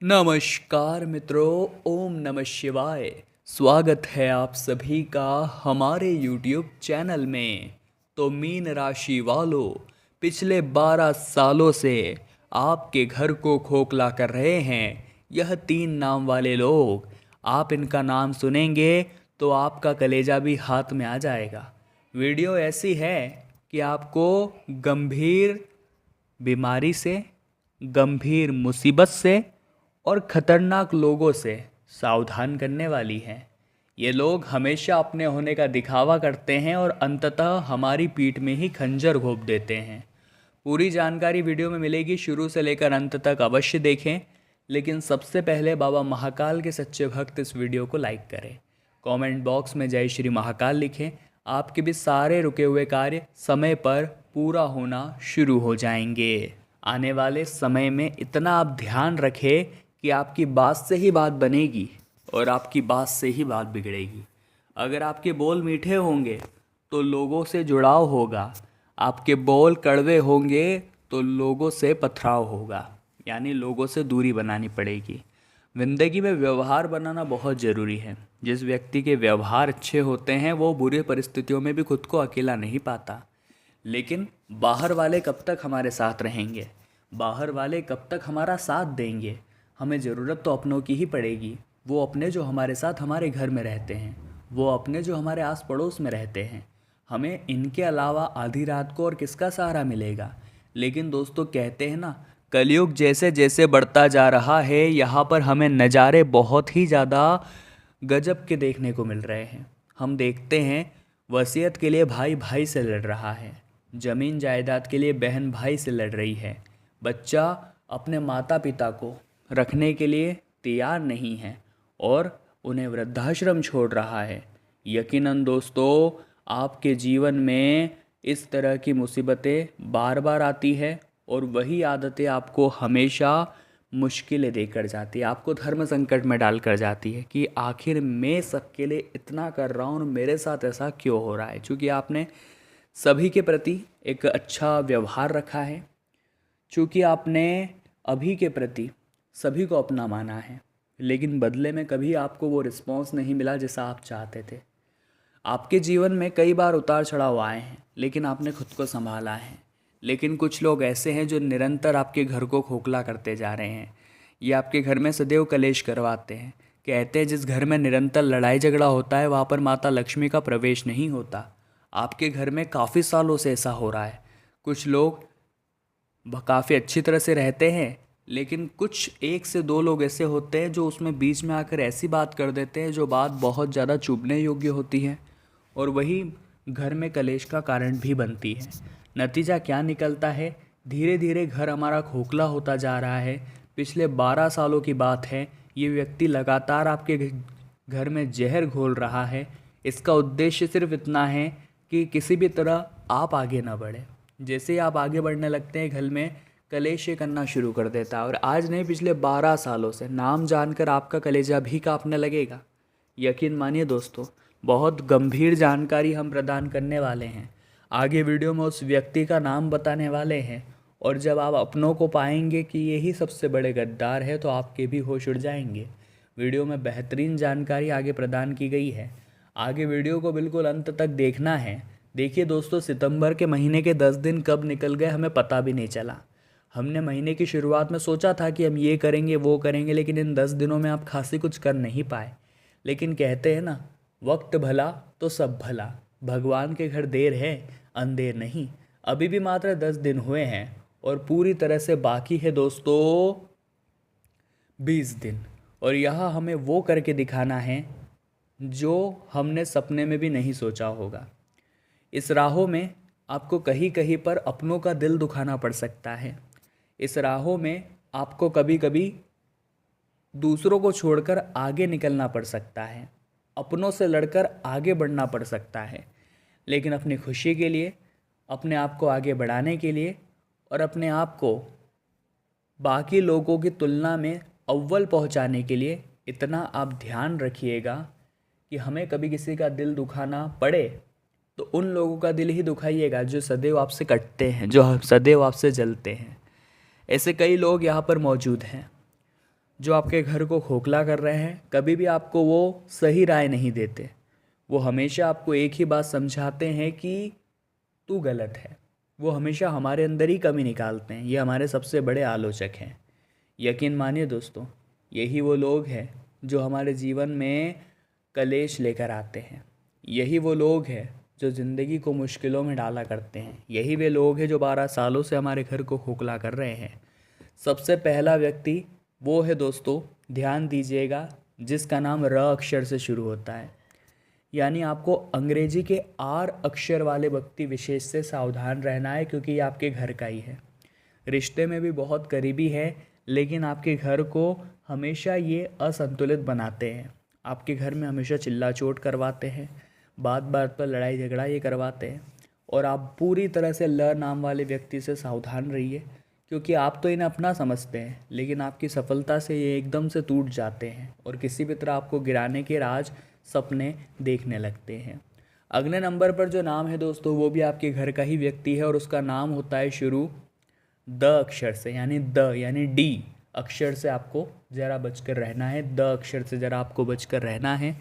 नमस्कार मित्रों, ओम नमः शिवाय। स्वागत है आप सभी का हमारे YouTube चैनल में। तो मीन राशि वालों, पिछले 12 सालों से आपके घर को खोखला कर रहे हैं यह 3 नाम वाले लोग। आप इनका नाम सुनेंगे तो आपका कलेजा भी हाथ में आ जाएगा। वीडियो ऐसी है कि आपको गंभीर बीमारी से, गंभीर मुसीबत से और ख़तरनाक लोगों से सावधान करने वाली है। ये लोग हमेशा अपने होने का दिखावा करते हैं और अंततः हमारी पीठ में ही खंजर घोंप देते हैं। पूरी जानकारी वीडियो में मिलेगी, शुरू से लेकर अंत तक अवश्य देखें। लेकिन सबसे पहले बाबा महाकाल के सच्चे भक्त इस वीडियो को लाइक करें, कमेंट बॉक्स में जय श्री महाकाल लिखें। आपके भी सारे रुके हुए कार्य समय पर पूरा होना शुरू हो जाएंगे। आने वाले समय में इतना आप ध्यान रखें कि आपकी बात से ही बात बनेगी और आपकी बात से ही बात बिगड़ेगी। अगर आपके बोल मीठे होंगे तो लोगों से जुड़ाव होगा, आपके बोल कड़वे होंगे तो लोगों से पथराव होगा, यानी लोगों से दूरी बनानी पड़ेगी। ज़िंदगी में व्यवहार बनाना बहुत ज़रूरी है। जिस व्यक्ति के व्यवहार अच्छे होते हैं वो बुरी परिस्थितियों में भी खुद को अकेला नहीं पाता। लेकिन बाहर वाले कब तक हमारे साथ रहेंगे, बाहर वाले कब तक हमारा साथ देंगे? हमें ज़रूरत तो अपनों की ही पड़ेगी। वो अपने जो हमारे साथ हमारे घर में रहते हैं, वो अपने जो हमारे आस पड़ोस में रहते हैं। हमें इनके अलावा आधी रात को और किसका सहारा मिलेगा? लेकिन दोस्तों, कहते हैं ना, कलयुग जैसे जैसे बढ़ता जा रहा है, यहाँ पर हमें नज़ारे बहुत ही ज़्यादा गजब के देखने को मिल रहे हैं। हम देखते हैं वसीयत के लिए भाई भाई से लड़ रहा है, ज़मीन जायदाद के लिए बहन भाई से लड़ रही है, बच्चा अपने माता पिता को रखने के लिए तैयार नहीं है और उन्हें वृद्धाश्रम छोड़ रहा है। यकीनन दोस्तों, आपके जीवन में इस तरह की मुसीबतें बार बार आती है और वही आदतें आपको हमेशा मुश्किलें देकर जाती है, आपको धर्म संकट में डाल कर जाती है कि आखिर मैं सबके लिए इतना कर रहा हूँ और मेरे साथ ऐसा क्यों हो रहा है। क्योंकि आपने सभी के प्रति एक अच्छा व्यवहार रखा है, क्योंकि आपने अभी के प्रति सभी को अपना माना है, लेकिन बदले में कभी आपको वो रिस्पॉन्स नहीं मिला जैसा आप चाहते थे। आपके जीवन में कई बार उतार चढ़ाव आए हैं, लेकिन आपने खुद को संभाला है। लेकिन कुछ लोग ऐसे हैं जो निरंतर आपके घर को खोखला करते जा रहे हैं। ये आपके घर में सदैव कलेश करवाते हैं। कहते हैं जिस घर में निरंतर लड़ाई झगड़ा होता है वहाँ पर माता लक्ष्मी का प्रवेश नहीं होता। आपके घर में काफ़ी सालों से ऐसा हो रहा है। कुछ लोग काफ़ी अच्छी तरह से रहते हैं, लेकिन कुछ 1 से 2 लोग ऐसे होते हैं जो उसमें बीच में आकर ऐसी बात कर देते हैं जो बात बहुत ज़्यादा चुभने योग्य होती है और वही घर में कलेश का कारण भी बनती है। नतीजा क्या निकलता है? धीरे धीरे घर हमारा खोखला होता जा रहा है। पिछले 12 सालों की बात है, ये व्यक्ति लगातार आपके घर में जहर घोल रहा है। इसका उद्देश्य सिर्फ इतना है कि किसी भी तरह आप आगे ना बढ़े। जैसे ही आप आगे बढ़ने लगते हैं, घर में कलेश ये करना शुरू कर देता है। और आज नहीं, पिछले 12 सालों से नाम जानकर आपका कलेजा भी कांपने लगेगा। यकीन मानिए दोस्तों, बहुत गंभीर जानकारी हम प्रदान करने वाले हैं। आगे वीडियो में उस व्यक्ति का नाम बताने वाले हैं और जब आप अपनों को पाएंगे कि यही सबसे बड़े गद्दार है तो आपके भी होश उड़ जाएंगे। वीडियो में बेहतरीन जानकारी आगे प्रदान की गई है। आगे वीडियो को बिल्कुल अंत तक देखना है। देखिए दोस्तों, सितंबर के महीने के 10 दिन कब निकल गए हमें पता भी नहीं चला। हमने महीने की शुरुआत में सोचा था कि हम ये करेंगे वो करेंगे, लेकिन इन 10 दिनों में आप खासी कुछ कर नहीं पाए। लेकिन कहते हैं ना, वक्त भला तो सब भला। भगवान के घर देर है अंधेर नहीं। अभी भी मात्र 10 दिन हुए हैं और पूरी तरह से बाकी है दोस्तों 20 दिन। और यहाँ हमें वो करके दिखाना है जो हमने सपने में भी नहीं सोचा होगा। इस राहों में आपको कहीं कहीं पर अपनों का दिल दुखाना पड़ सकता है। इस राहों में आपको कभी कभी दूसरों को छोड़कर आगे निकलना पड़ सकता है, अपनों से लड़कर आगे बढ़ना पड़ सकता है। लेकिन अपनी खुशी के लिए, अपने आप को आगे बढ़ाने के लिए और अपने आप को बाकी लोगों की तुलना में अव्वल पहुंचाने के लिए इतना आप ध्यान रखिएगा कि हमें कभी किसी का दिल दुखाना पड़े तो उन लोगों का दिल ही दुखाइएगा जो सदैव आपसे कटते हैं, जो सदैव आपसे जलते हैं। ऐसे कई लोग यहाँ पर मौजूद हैं। जो आपके घर को खोखला कर रहे हैं, कभी भी आपको वो सही राय नहीं देते। वो हमेशा आपको एक ही बात समझाते हैं कि तू गलत है। वो हमेशा हमारे अंदर ही कमी निकालते हैं। ये हमारे सबसे बड़े आलोचक हैं। यकीन मानिए दोस्तों, यही वो लोग हैं जो हमारे जीवन में कलेश लेकर आते हैं। यही वो लोग हैं जो ज़िंदगी को मुश्किलों में डाला करते हैं। यही वे लोग हैं जो 12 सालों से हमारे घर को खोखला कर रहे हैं। सबसे पहला व्यक्ति वो है दोस्तों, ध्यान दीजिएगा, जिसका नाम र अक्षर से शुरू होता है। यानी आपको अंग्रेजी के आर अक्षर वाले व्यक्ति विशेष से सावधान रहना है, क्योंकि ये आपके घर का ही है। रिश्ते में भी बहुत करीबी है, लेकिन आपके घर को हमेशा ये असंतुलित बनाते हैं। आपके घर में हमेशा चिल्ला चोट करवाते हैं, बात बात पर लड़ाई झगड़ा ये करवाते हैं। और आप पूरी तरह से ल नाम वाले व्यक्ति से सावधान रहिए, क्योंकि आप तो इन्हें अपना समझते हैं, लेकिन आपकी सफलता से ये एकदम से टूट जाते हैं और किसी भी तरह आपको गिराने के राज सपने देखने लगते हैं। अगले नंबर पर जो नाम है दोस्तों, वो भी आपके घर का ही व्यक्ति है और उसका नाम होता है शुरू द अक्षर से, यानी डी अक्षर से। आपको ज़रा बचकर रहना है, द अक्षर से ज़रा आपको बचकर रहना है,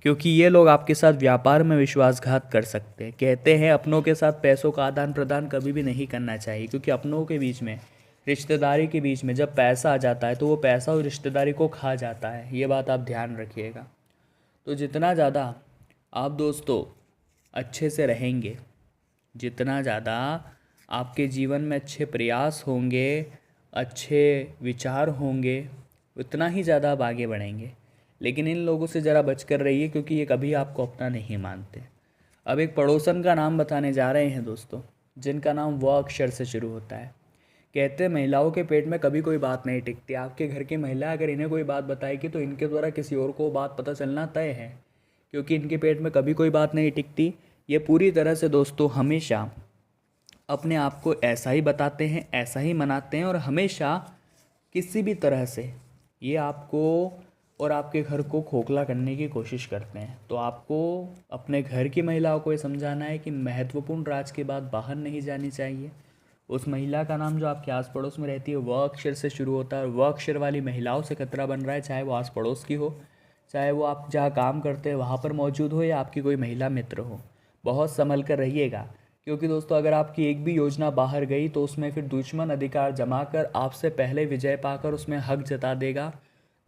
क्योंकि ये लोग आपके साथ व्यापार में विश्वासघात कर सकते हैं। कहते हैं अपनों के साथ पैसों का आदान प्रदान कभी भी नहीं करना चाहिए, क्योंकि अपनों के बीच में, रिश्तेदारी के बीच में जब पैसा आ जाता है तो वो पैसा उस रिश्तेदारी को खा जाता है। ये बात आप ध्यान रखिएगा। तो जितना ज़्यादा आप दोस्तों अच्छे से रहेंगे, जितना ज़्यादा आपके जीवन में अच्छे प्रयास होंगे, अच्छे विचार होंगे, उतना ही ज़्यादा आप आगे बढ़ेंगे। लेकिन इन लोगों से ज़रा बचकर रहिए, क्योंकि ये कभी आपको अपना नहीं मानते। अब एक पड़ोसन का नाम बताने जा रहे हैं दोस्तों, जिनका नाम व अक्षर से शुरू होता है। कहते हैं महिलाओं के पेट में कभी कोई बात नहीं टिकती। आपके घर की महिला अगर इन्हें कोई बात बताएगी तो इनके द्वारा किसी और को बात पता चलना तय है, क्योंकि इनके पेट में कभी कोई बात नहीं टिकती। ये पूरी तरह से दोस्तों हमेशा अपने आप को ऐसा ही बताते हैं, ऐसा ही मनाते हैं, और हमेशा किसी भी तरह से ये आपको और आपके घर को खोखला करने की कोशिश करते हैं। तो आपको अपने घर की महिलाओं को ये समझाना है कि महत्वपूर्ण राज के बाद बाहर नहीं जानी चाहिए। उस महिला का नाम जो आपके आस पड़ोस में रहती है व अक्षर से शुरू होता है, और व अक्षर वाली महिलाओं से खतरा बन रहा है, चाहे वो आस पड़ोस की हो, चाहे वो आप जहाँ काम करते हैं वहाँ पर मौजूद हो, या आपकी कोई महिला मित्र हो। बहुत संभल कर रहिएगा, क्योंकि दोस्तों अगर आपकी एक भी योजना बाहर गई तो उसमें फिर दुश्मन अधिकार जमा कर आपसे पहले विजय पाकर उसमें हक जता देगा।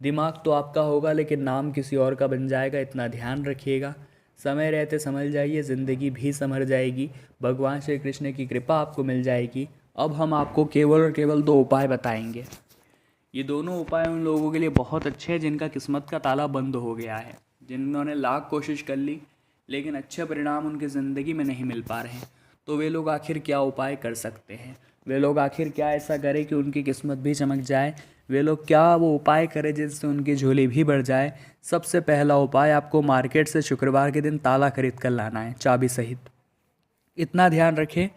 दिमाग तो आपका होगा, लेकिन नाम किसी और का बन जाएगा। इतना ध्यान रखिएगा। समय रहते संभल जाइए, ज़िंदगी भी संभल जाएगी। भगवान श्री कृष्ण की कृपा आपको मिल जाएगी। अब हम आपको केवल और केवल 2 उपाय बताएंगे। ये दोनों उपाय उन लोगों के लिए बहुत अच्छे हैं जिनका किस्मत का ताला बंद हो गया है, जिन्होंने लाख कोशिश कर ली लेकिन अच्छे परिणाम उनकी ज़िंदगी में नहीं मिल पा रहे हैं। तो वे लोग आखिर क्या उपाय कर सकते हैं? वे लोग आखिर क्या ऐसा करें कि उनकी किस्मत भी चमक जाए? वे लोग क्या वो उपाय करें जिससे उनकी झोली भी बढ़ जाए? सबसे पहला उपाय, आपको मार्केट से शुक्रवार के दिन ताला खरीद कर लाना है, चाबी सहित। इतना ध्यान रखें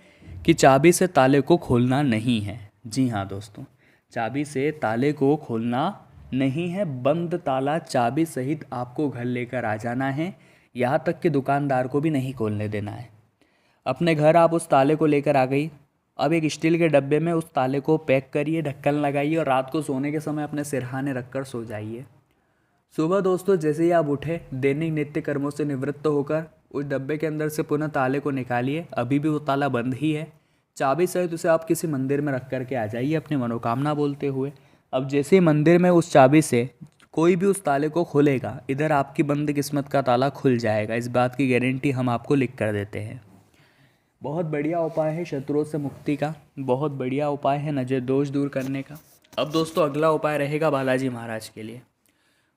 कि चाबी से ताले को खोलना नहीं है। जी हाँ दोस्तों, चाबी से ताले को खोलना नहीं है। बंद ताला चाबी सहित आपको घर लेकर आ जाना है। यहाँ तक कि दुकानदार को भी नहीं खोलने देना है। अपने घर आप उस ताले को लेकर आ गई। अब एक स्टील के डब्बे में उस ताले को पैक करिए, ढक्कन लगाइए और रात को सोने के समय अपने सिरहाने रखकर सो जाइए। सुबह दोस्तों जैसे ही आप उठे, दैनिक नित्य कर्मों से निवृत्त होकर उस डब्बे के अंदर से पुनः ताले को निकालिए। अभी भी वो ताला बंद ही है। चाबी सहित उसे आप किसी मंदिर में रख करके आ जाइए अपनी मनोकामना बोलते हुए। अब जैसे ही मंदिर में उस चाबी से कोई भी उस ताले को खोलेगा, इधर आपकी बंद किस्मत का ताला खुल जाएगा। इस बात की गारंटी हम आपको लिख कर देते हैं। बहुत बढ़िया उपाय है शत्रुओं से मुक्ति का, बहुत बढ़िया उपाय है नजर दोष दूर करने का। अब दोस्तों अगला उपाय रहेगा बालाजी महाराज के लिए।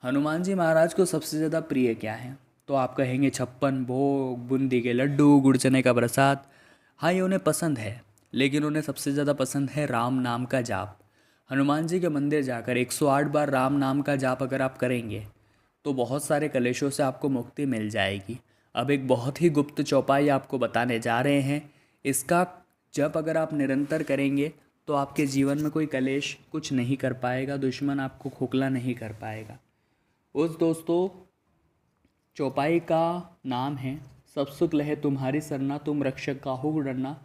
हनुमान जी महाराज को सबसे ज़्यादा प्रिय क्या है? तो आप कहेंगे 56 भोग, बूंदी के लड्डू, गुड़ चने का प्रसाद। हाँ, ये उन्हें पसंद है, लेकिन उन्हें सबसे ज़्यादा पसंद है राम नाम का जाप। हनुमान जी के मंदिर जाकर 108 बार राम नाम का जाप अगर आप करेंगे तो बहुत सारे कलेशों से आपको मुक्ति मिल जाएगी। अब एक बहुत ही गुप्त चौपाई आपको बताने जा रहे हैं। इसका जप अगर आप निरंतर करेंगे तो आपके जीवन में कोई कलेश कुछ नहीं कर पाएगा, दुश्मन आपको खोखला नहीं कर पाएगा। उस दोस्तों चौपाई का नाम है सब सुख लहे तुम्हारी सरना, तुम रक्षक काहू डरना।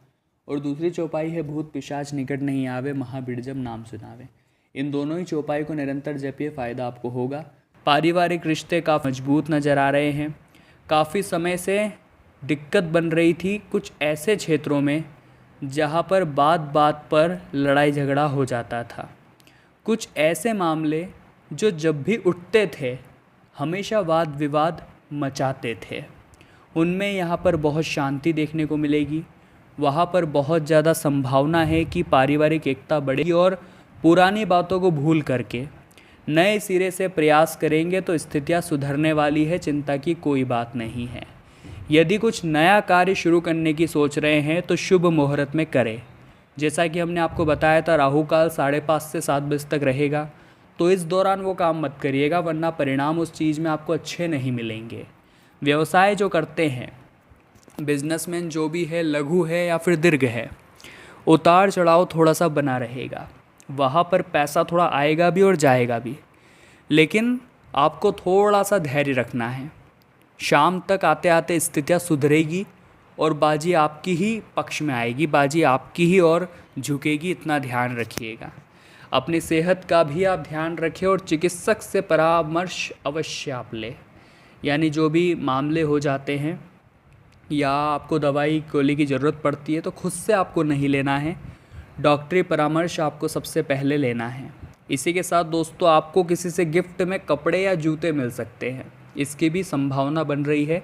और दूसरी चौपाई है भूत पिशाच निकट नहीं आवे, महाबीर जब नाम सुनावे। इन दोनों ही चौपाई को निरंतर जपिए, फ़ायदा आपको होगा। पारिवारिक रिश्ते काफ़ी मजबूत नज़र आ रहे हैं। काफ़ी समय से दिक्कत बन रही थी कुछ ऐसे क्षेत्रों में जहाँ पर बात बात पर लड़ाई झगड़ा हो जाता था। कुछ ऐसे मामले जो जब भी उठते थे हमेशा वाद विवाद मचाते थे, उनमें यहाँ पर बहुत शांति देखने को मिलेगी। वहाँ पर बहुत ज़्यादा संभावना है कि पारिवारिक एकता बढ़ेगी और पुरानी बातों को भूल करके नए सिरे से प्रयास करेंगे तो स्थितियाँ सुधरने वाली है, चिंता की कोई बात नहीं है। यदि कुछ नया कार्य शुरू करने की सोच रहे हैं तो शुभ मुहूर्त में करें। जैसा कि हमने आपको बताया था, राहु काल 5:30 से 7 बजे तक रहेगा, तो इस दौरान वो काम मत करिएगा, वरना परिणाम उस चीज़ में आपको अच्छे नहीं मिलेंगे। व्यवसाय जो करते हैं, बिजनेसमैन जो भी है, लघु है या फिर दीर्घ है, उतार चढ़ाव थोड़ा सा बना रहेगा। वहाँ पर पैसा थोड़ा आएगा भी और जाएगा भी, लेकिन आपको थोड़ा सा धैर्य रखना है। शाम तक आते आते स्थितियाँ सुधरेगी और बाजी आपकी ही पक्ष में आएगी, बाजी आपकी ही ओर झुकेगी, इतना ध्यान रखिएगा। अपनी सेहत का भी आप ध्यान रखें और चिकित्सक से परामर्श अवश्य आप लें। यानी जो भी मामले हो जाते हैं या आपको दवाई गोली की ज़रूरत पड़ती है तो खुद से आपको नहीं लेना है, डॉक्टरी परामर्श आपको सबसे पहले लेना है। इसी के साथ दोस्तों, आपको किसी से गिफ्ट में कपड़े या जूते मिल सकते हैं, इसकी भी संभावना बन रही है।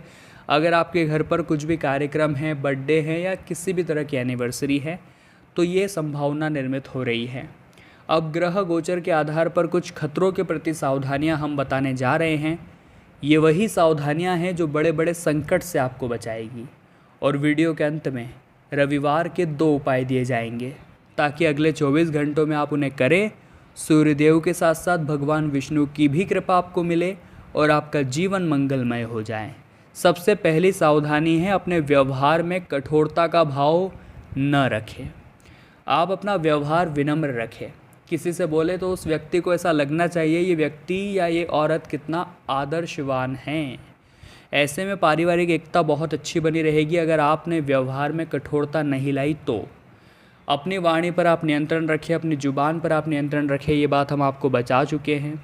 अगर आपके घर पर कुछ भी कार्यक्रम है, बर्थडे है या किसी भी तरह की एनिवर्सरी है, तो ये संभावना निर्मित हो रही है। अब ग्रह गोचर के आधार पर कुछ खतरों के प्रति सावधानियां हम बताने जा रहे हैं। ये वही सावधानियां हैं जो बड़े बड़े संकट से आपको बचाएगी। और वीडियो के अंत में रविवार के 2 उपाय दिए जाएंगे ताकि अगले 24 घंटों में आप उन्हें करें। सूर्यदेव के साथ साथ भगवान विष्णु की भी कृपा आपको मिले और आपका जीवन मंगलमय हो जाए। सबसे पहली सावधानी है, अपने व्यवहार में कठोरता का भाव न रखें। आप अपना व्यवहार विनम्र रखें। किसी से बोले तो उस व्यक्ति को ऐसा लगना चाहिए ये व्यक्ति या ये औरत कितना आदर्शवान है। ऐसे में पारिवारिक एकता बहुत अच्छी बनी रहेगी अगर आपने व्यवहार में कठोरता नहीं लाई तो। अपनी वाणी पर आप नियंत्रण रखें, अपनी जुबान पर आप नियंत्रण रखें, ये बात हम आपको बचा चुके हैं।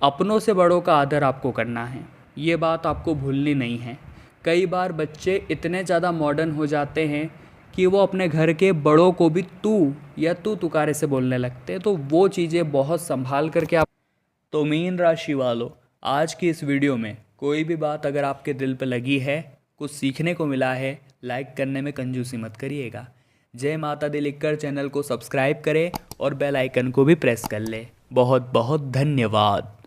अपनों से बड़ों का आदर आपको करना है, ये बात आपको भूलनी नहीं है। कई बार बच्चे इतने ज़्यादा मॉडर्न हो जाते हैं कि वो अपने घर के बड़ों को भी तू या तू तुकारे से बोलने लगते हैं, तो वो चीज़ें बहुत संभाल करके आप। तो मीन राशि वालों, आज की इस वीडियो में कोई भी बात अगर आपके दिल पर लगी है, कुछ सीखने को मिला है, लाइक करने में कंजूसी मत करिएगा। जय माता दी लिखकर चैनल को सब्सक्राइब करें और बेल आइकन को भी प्रेस कर लें। बहुत बहुत धन्यवाद।